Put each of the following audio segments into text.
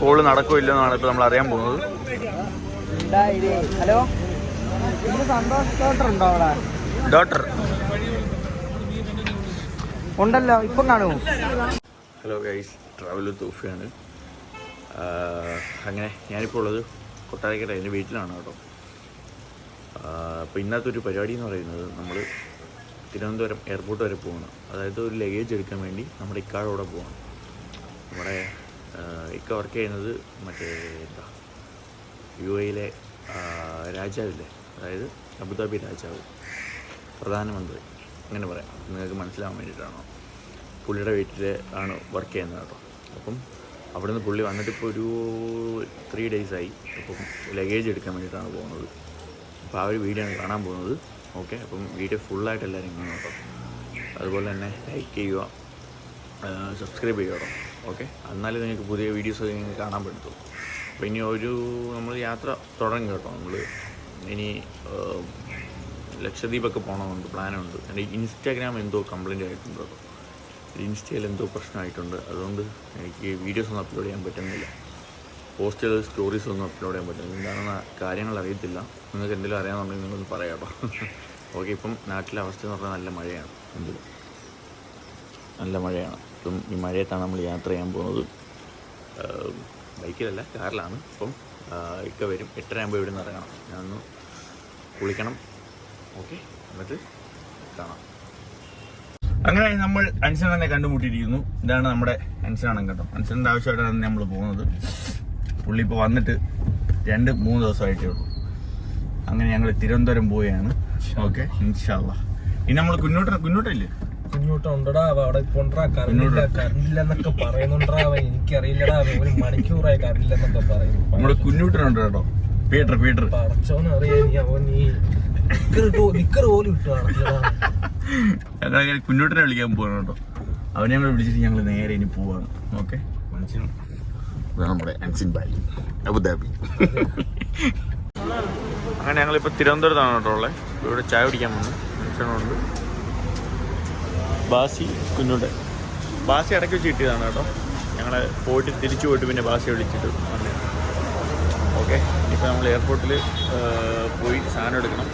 Call നടക്കില്ലെന്നാണ് ഇപ്പോൾ നമ്മൾ അറിയാൻ പോകുന്നത്. ഹലോ, സന്തോഷ് ഉണ്ടോ അവിടെ? ഡോക്ടർ ഉണ്ടല്ലോ, ഇപ്പം കാണുമോ? ഹലോ ഗൈസ്, ട്രാവൽ തൂഫിയാണ്. അങ്ങനെ ഞാനിപ്പോൾ ഉള്ളത് കൊട്ടാരക്കര എൻ്റെ വീട്ടിലാണ് കേട്ടോ. അപ്പോൾ ഇന്നത്തെ ഒരു പരിപാടി എന്ന് പറയുന്നത് നമ്മൾ തിരുവനന്തപുരം എയർപോർട്ട് വരെ പോകണം. അതായത് ഒരു ലഗേജ് എടുക്കാൻ വേണ്ടി നമ്മുടെ ഇക്കാടോടെ പോകണം. നമ്മുടെ ഇക്ക വർക്ക് ചെയ്യുന്നത് മറ്റേ എന്താ UAE രാജാവില്ലേ, അതായത് അബുദാബി രാജാവ്, പ്രധാനമന്ത്രി അങ്ങനെ പറയാം, നിങ്ങൾക്ക് മനസ്സിലാവാൻ വേണ്ടിയിട്ടാണോ. പുള്ളിയുടെ വീട്ടിൽ ആണ് വർക്ക് ചെയ്യുന്നത് കേട്ടോ. അപ്പം അവിടെ നിന്ന് പുള്ളി വന്നിട്ട് ഇപ്പോൾ ഒരു 3 days ആയി. അപ്പം ലഗേജ് എടുക്കാൻ വേണ്ടിയിട്ടാണ് പോകുന്നത്. അപ്പോൾ ആ ഒരു വീഡിയോ ആണ് കാണാൻ പോകുന്നത്. ഓക്കെ, അപ്പം വീഡിയോ ഫുള്ളായിട്ട് എല്ലാവരും കാണും കേട്ടോ. അതുപോലെ തന്നെ ലൈക്ക് ചെയ്യുക, സബ്സ്ക്രൈബ് ചെയ്യുക കേട്ടോ. ഓക്കെ, എന്നാലും നിങ്ങൾക്ക് പുതിയ വീഡിയോസ് നിങ്ങൾക്ക് കാണാൻ പറ്റും. അപ്പോൾ ഇനി നമ്മൾ യാത്ര തുടങ്ങി കേട്ടോ. നമ്മൾ ഇനി ലക്ഷദ്വീപൊക്കെ പോകണമെന്നുണ്ട്, പ്ലാനുണ്ട്. എൻ്റെ ഇൻസ്റ്റാഗ്രാം എന്തോ കംപ്ലൈൻ്റ് ആയിട്ടുണ്ട് കേട്ടോ. ഇൻസ്റ്റയിൽ എന്തോ പ്രശ്നമായിട്ടുണ്ട്. അതുകൊണ്ട് എനിക്ക് വീഡിയോസൊന്നും അപ്ലോഡ് ചെയ്യാൻ പറ്റുന്നില്ല. പോസ്റ്റ് ചെയ്ത സ്റ്റോറീസൊന്നും അപ്ലോഡ് ചെയ്യാൻ പറ്റുന്നില്ല. എന്താണെന്ന് കാര്യങ്ങൾ അറിയത്തില്ല. നിങ്ങൾക്ക് എന്തെങ്കിലും അറിയാമെന്നുണ്ടെങ്കിൽ നിങ്ങളൊന്ന് പറയാം കേട്ടോ. ഓക്കെ, ഇപ്പം നാട്ടിലെ അവസ്ഥ എന്ന് പറഞ്ഞാൽ നല്ല മഴയാണ്. നല്ല മഴയാണ്. ഇപ്പം ഈ മഴയത്താണ് നമ്മൾ യാത്ര ചെയ്യാൻ പോകുന്നത്. ബൈക്കിലല്ല, കാറിലാണ്. അപ്പം ഇക്ക വരും. 8:30 ആകുമ്പോൾ ഇവിടെ നിന്ന് ഇറങ്ങണം. ഞാനൊന്ന് കുളിക്കണം. ഓക്കെ, എന്നിട്ട് കാണാം. അങ്ങനെ നമ്മൾ അൻസനെ കണ്ടുമുട്ടിയിരിക്കുന്നു. ഇതാണ് നമ്മുടെ അൻസനാണ് കേട്ടോ. അൻസൻ്റെ ആവശ്യമായിട്ടാണ് നമ്മൾ പോകുന്നത്. പുള്ളി ഇപ്പോൾ വന്നിട്ട് 2-3 ദിവസമായിട്ടേ ഉള്ളൂ. അങ്ങനെ ഞങ്ങൾ തിരുവനന്തപുരം പോവുകയാണ്. ഓക്കെ, ഇൻഷാ അല്ലാഹ്. ഇനി നമ്മൾ കുഞ്ഞോട്ടില്ലേ? കുഞ്ഞോട്ടുണ്ടടാ, അവിടെ കൊണ്ടാ കറണ്ടില്ലെന്നൊക്കെ പറയുന്നുണ്ടാ. എനിക്കറിയില്ലടാ, ഒരു മണിക്കൂറായി കറണ്ടില്ലെന്നൊക്കെ പറയുന്നു. നമ്മുടെ കുഞ്ഞൂട്ടനുണ്ട് കേട്ടോ, പീറ്റർ. പഠിച്ചോന്നറിയാ, അവൻ ഈ നിക്കർ പോലും ഇട്ടു ഞങ്ങൾ കുഞ്ഞൂട്ടനെ വിളിക്കാൻ പോകണം കേട്ടോ. അവനെ ഞങ്ങൾ വിളിച്ചിട്ട് ഞങ്ങൾ നേരെ ഇനി പോവാണ്. ഓക്കെ, മനസ്സിലാവും. നമ്മുടെ അൻസിൻ ബായി, അബുദാബി. അങ്ങനെ ഞങ്ങളിപ്പോൾ തിരുവനന്തപുരത്താണ് കേട്ടോ ഉള്ളത്. ഇവിടെ ചായ കുടിക്കാൻ വന്നു. അൻസനുണ്ട്, ബാസി, കുഞ്ഞുണ്ട്. ബാസി ഇടയ്ക്ക് വെച്ച് കിട്ടിയതാണ് കേട്ടോ. ഞങ്ങൾ തിരിച്ചു പോയിട്ട് പിന്നെ ബാസി വിളിച്ചിട്ട് വന്നു. ഓക്കെ, ഇപ്പോൾ നമ്മൾ എയർപോർട്ടിൽ പോയി സാധനം എടുക്കണം.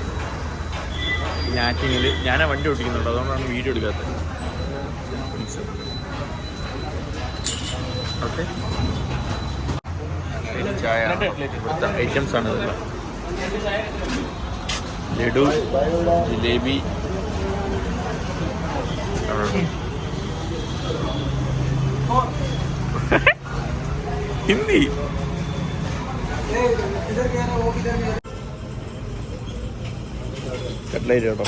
ഞാറ്റിങ്ങിൽ ഞാനാ വണ്ടി ഓടിക്കുന്നുണ്ട്, അതുകൊണ്ടാണ് വീഡിയോ എടുക്കാത്തത്. ഓക്കെ, ചായ ഇവിടുത്തെ ഐറ്റംസാണ് ഇതെല്ലാം. ലഡു, ജിലേബി, ഹിന്ദി, കട്ട്ലേറ്റ് കേട്ടോ.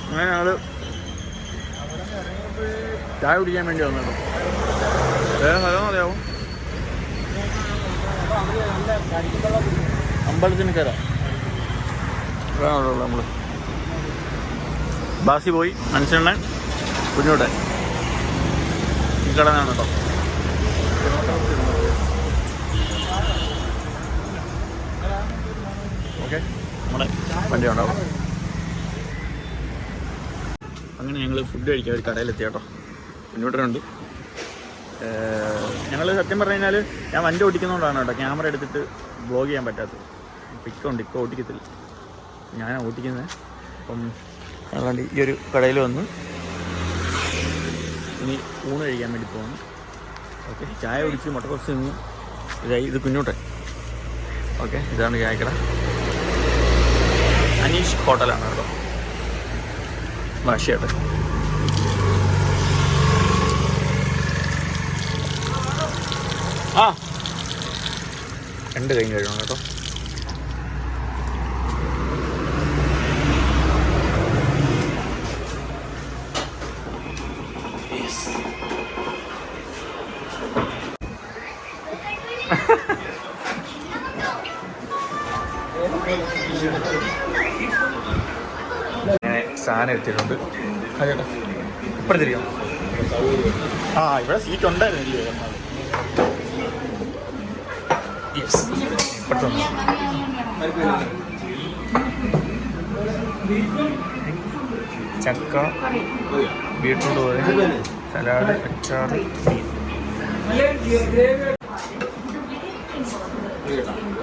അങ്ങനെ ഞങ്ങൾ ചായ കുടിക്കാൻ വേണ്ടി വന്നു കേട്ടോ. വേറെ സ്ഥലം അറിയാമോ? അമ്പലത്തിന് കര വേണമല്ലോ. നമ്മൾ ബാസി പോയി, അൻസണ്ണൻ, കുഞ്ഞോട്ടെ ഈ കടനാണ് കേട്ടോ. ഓക്കെ, നമ്മുടെ വണ്ടി ഉണ്ടാവും. അങ്ങനെ ഞങ്ങൾ ഫുഡ് കഴിക്കാൻ ഒരു കടയിലെത്തി കേട്ടോ. കുഞ്ഞോട്ടനുണ്ട്. ഞങ്ങൾ സത്യം പറഞ്ഞു കഴിഞ്ഞാൽ ഞാൻ വണ്ടി ഓടിക്കുന്നതുകൊണ്ടാണ് കേട്ടോ ക്യാമറ എടുത്തിട്ട് വ്ളോഗ് ചെയ്യാൻ പറ്റാത്തത്. ഇക്ക ഓടിക്കത്തില്ല, ഞാനാണ് ഓടിക്കുന്നത്. അപ്പം ഞങ്ങൾ ഈ ഒരു കടയിൽ വന്ന് ഇനി ഊണ് കഴിക്കാൻ വേണ്ടി പോകുന്നു. ഓക്കെ, ചായ കുടിച്ച് മുട്ടക്കോസ് തിന്നു. ഇത് കുഞ്ഞോട്ടൻ. ഓക്കെ, ഇതാണ് ചായക്കട. അനീഷ് ഹോട്ടലാണ് കേട്ടോ, ഭാഷയായിട്ട്. ആ 2 കഴിഞ്ഞ് കഴിയണം കേട്ടോ. അങ്ങനെ സാധനം എത്തിയിട്ടുണ്ട്. അതെട്ടോ, ഇപ്പഴും തിരിയോ? ഇവിടെ സീറ്റ് ഉണ്ടായിരുന്നില്ലേ? യെസ്. പെട്ടെന്ന് ചക്ക, ബീട്രൂട്ട് തോരൻ, സലാഡ്, അച്ചാർ,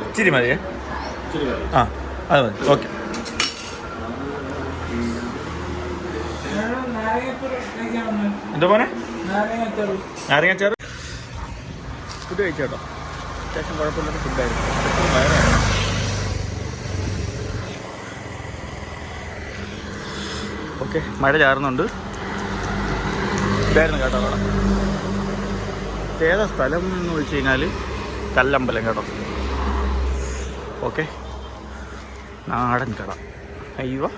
ഇച്ചിരി മതിയേ. ആ അത് മതി. ഓക്കെ. എന്താ പോനെ? നാരങ്ങാച്ചാർ ഫുഡ് കഴിച്ചോട്ടോ. അത്യാവശ്യം കുഴപ്പമില്ലാത്ത ഫുഡായിരുന്നു. വയറായിരുന്നു. ഓക്കെ, മഴ ചാറുന്നുണ്ട്. ഇതായിരുന്നു കേട്ടോ അവിടെ. ഏതാ സ്ഥലം എന്ന് വെച്ച് കഴിഞ്ഞാൽ കല്ലമ്പലം കേട്ടോ. ഓക്കെ, നാടൻ കട. അയ്യോ,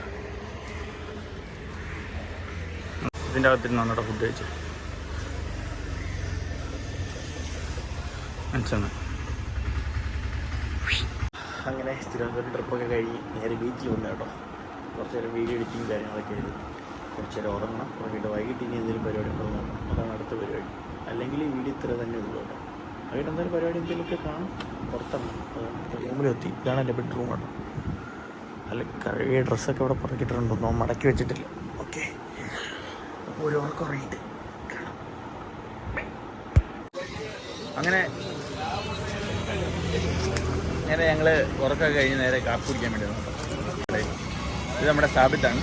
ഇതിൻ്റെ അകത്തിരുന്നാണ് കേട്ടോ ഫുഡ് കഴിച്ചത്. മനസ്സിലാണ്. അങ്ങനെ തിരുവനന്തപുരം ട്രിപ്പൊക്കെ കഴിഞ്ഞ് നേരെ ബീച്ചിൽ വന്നു കേട്ടോ. കുറച്ച് നേരം വീഡിയോ എഡിറ്റിങ് കാര്യങ്ങളൊക്കെ ആയിരുന്നു. കുറച്ച് നേരം ഉറങ്ങണം. ഉറങ്ങിയിട്ട് വൈകിട്ട് ഇനി എന്തെങ്കിലും പരിപാടി ഉണ്ടോ നോക്കണം. അതാണ് അടുത്ത പരിപാടി. അല്ലെങ്കിൽ ഈ വീഡിയോ ഇത്ര തന്നെ ഉള്ളൂ കേട്ടോ. വൈകിട്ട് എന്തായാലും പരിപാടി എന്തെങ്കിലുമൊക്കെ കാണും. പുറത്തിറങ്ങും. റൂമിലെത്തി. ഇതാണ് എൻ്റെ ബെഡ്റൂം കേട്ടോ. അല്ല, കഴുകിയ ഡ്രസ്സൊക്കെ ഇവിടെ പുറക്കിട്ടിട്ടുണ്ടോ, മടക്കി വെച്ചിട്ടില്ല. ഓക്കെ, ഒരു ഉറക്കം ഉറങ്ങിയിട്ട് കാണാം. അങ്ങനെ ഞങ്ങൾ ഉറക്കൊക്കെ കഴിഞ്ഞ് നേരെ കാപ്പി കുടിക്കാൻ വേണ്ടി നോക്കാം. ഇത് നമ്മുടെ സ്ഥാപിത്താണ്.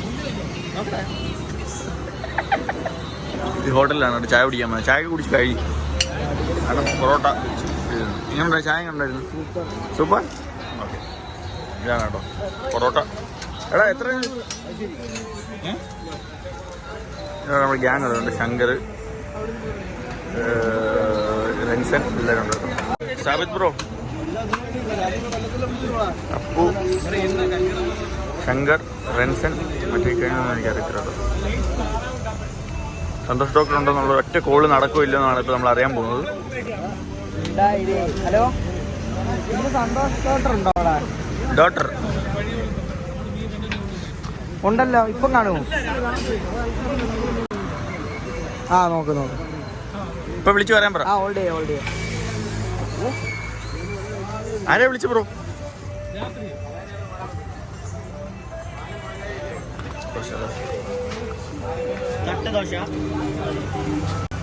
ഈ ഹോട്ടലിലാണ് കേട്ടോ ചായ കുടിക്കാൻ പോകുന്നത്. ചായ കുടിച്ച് കഴിഞ്ഞു. കാരണം പൊറോട്ട ഇങ്ങനെ ചായ കണ്ടായിരുന്നു. സൂപ്പർ. ഓക്കെ, ഇതാണ് കേട്ടോ പൊറോട്ട. എടാ എത്ര? നമ്മുടെ ഗ്യാങ് ഉണ്ട്. ശങ്കർ, റെൻസൻ എല്ലാവരും ഉണ്ട് കേട്ടോ. സാബിത് ബ്രോ, അപ്പു, ശങ്കർ, റെൻസൻ, മറ്റേ കഴിഞ്ഞൊന്നും എനിക്കറിയത്തില്ല കേട്ടോ. സന്തോഷ് ഡോക്ടർ ഉണ്ടെന്നുള്ള ഒറ്റ കോള് നടക്കില്ല എന്നാണ് ഇപ്പോൾ നമ്മൾ അറിയാൻ പോകുന്നത്. ഹലോ, സന്തോഷ് ഡോക്ടർ ഉണ്ടോ? ഡോക്ടർ ഉണ്ടല്ലോ, ഇപ്പം കാണുമോ? ആ, നോക്ക് നോക്ക്. ഇപ്പൊ വിളിച്ചു പറയാൻ പറ. ആ, ഓൾ ഡേ. ആരെയാ വിളിച്ചു ബ്രോ?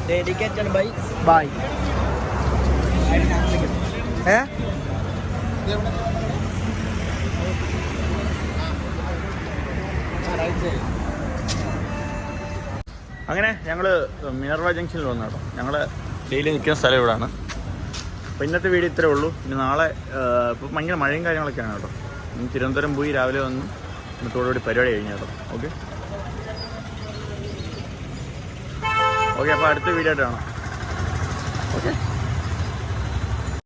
ഡെഡിക്കേറ്റഡ് ബൈ അങ്ങനെ ഞങ്ങൾ മിനർവ ജംഗ്ഷനിൽ വന്നു കേട്ടോ. ഞങ്ങൾ ഡെയിലി നിൽക്കുന്ന സ്ഥലം ഇവിടെയാണ്. അപ്പോൾ ഇന്നത്തെ വീഡിയോ ഇത്രേ ഉള്ളൂ. ഇനി നാളെ ഇപ്പോൾ ഭയങ്കര മഴയും കാര്യങ്ങളൊക്കെയാണ് കേട്ടോ. ഇനി തിരുവനന്തപുരം പോയി രാവിലെ വന്നു ഇന്നത്തോടുകൂടി പരിപാടി കഴിഞ്ഞു കേട്ടോ. ഓക്കെ, അപ്പോൾ അടുത്ത വീഡിയോ ആയിട്ട് കാണാം. ഓക്കെ.